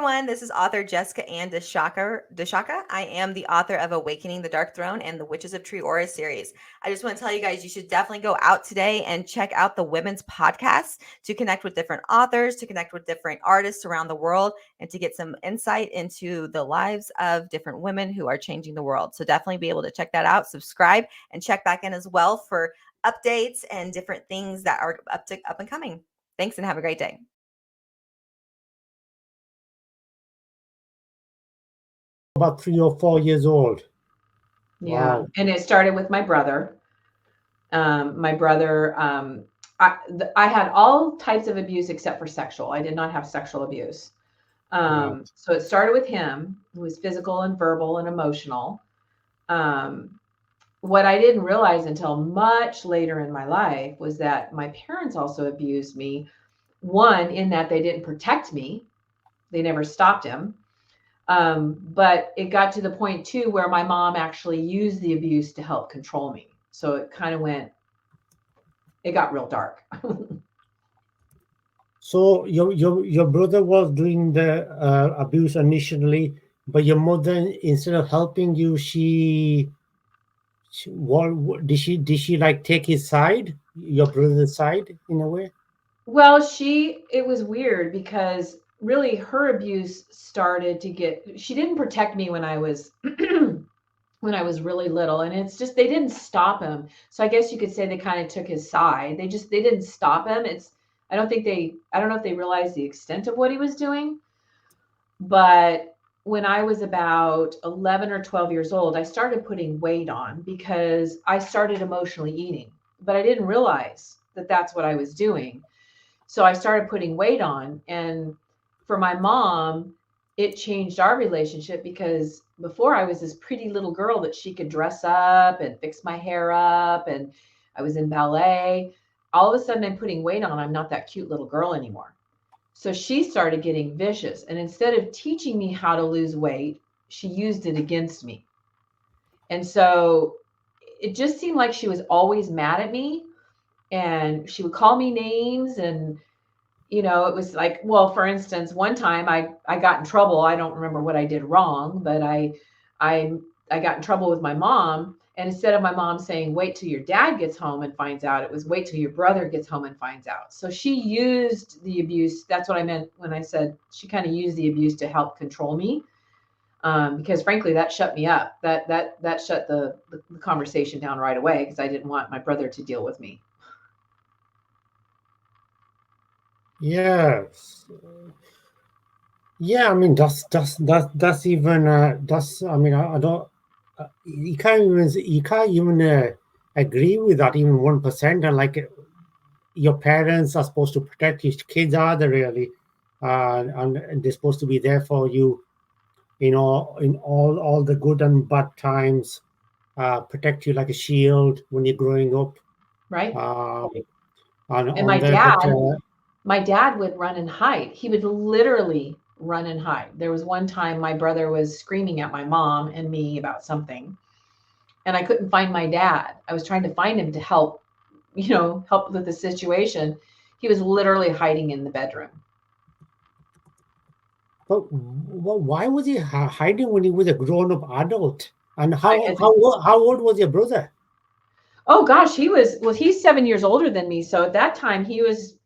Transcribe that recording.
Everyone, this is author Jessica Ann Deshaka. I am the author of Awakening the Dark Throne and the Witches of Triora series. I just want to tell you guys, you should definitely go out today and check out the women's podcast to connect with different authors, to connect with different artists around the world, and to get some insight into the lives of different women who are changing the world. So definitely be able to check that out, subscribe, and check back in as well for updates and different things that are up and coming. Thanks and have a great day. About 3 or 4 years old. Yeah. Wow. And it started with my brother. My brother, I had all types of abuse except for sexual. I did not have sexual abuse. Right. So it started with him. It was physical and verbal and emotional. What I didn't realize until much later in my life was that my parents also abused me. One, in that they didn't protect me. They never stopped him. But it got to the point too where my mom actually used the abuse to help control me. So it kind of it got real dark. So your brother was doing the abuse initially, but your mother, instead of helping you, what did she like take his side, your brother's side in a way? Well, it was weird because really her abuse started to she didn't protect me when I was when I was really little, and it's just they didn't stop him. So I guess you could say they kind of took his side. They didn't stop him. I don't know if they realized the extent of what he was doing. But when I was about 11 or 12 years old, I started putting weight on because I started emotionally eating, but I didn't realize that that's what I was doing. So I started putting weight on. And for my mom, it changed our relationship because before I was this pretty little girl that she could dress up and fix my hair up, and I was in ballet. All of a sudden, I'm putting weight on. I'm not that cute little girl anymore. So she started getting vicious. And instead of teaching me how to lose weight, she used it against me. And so it just seemed like she was always mad at me, and she would call me names. And it was like, well, for instance, one time I got in trouble. I don't remember what I did wrong, but I got in trouble with my mom. And instead of my mom saying, wait till your dad gets home and finds out, it was wait till your brother gets home and finds out. So she used the abuse. That's what I meant when I said she kind of used the abuse to help control me. Because frankly, that shut me up. That shut the conversation down right away because I didn't want my brother to deal with me. Yes. Yeah, I mean that's even that's I mean I don't you can't even agree with that even 1%. And like your parents are supposed to protect you, kids are they really, and they're supposed to be there for you, in all the good and bad times, protect you like a shield when you're growing up. Right. And And on there, my dad would run and hide. He would literally run and hide. There was one time my brother was screaming at my mom and me about something, and I couldn't find my dad. I was trying to find him to help with the situation. He was literally hiding in the bedroom. but why was he hiding when he was a grown-up adult? And I, how old was your brother? oh gosh, he's 7 years older than me. So at that time he was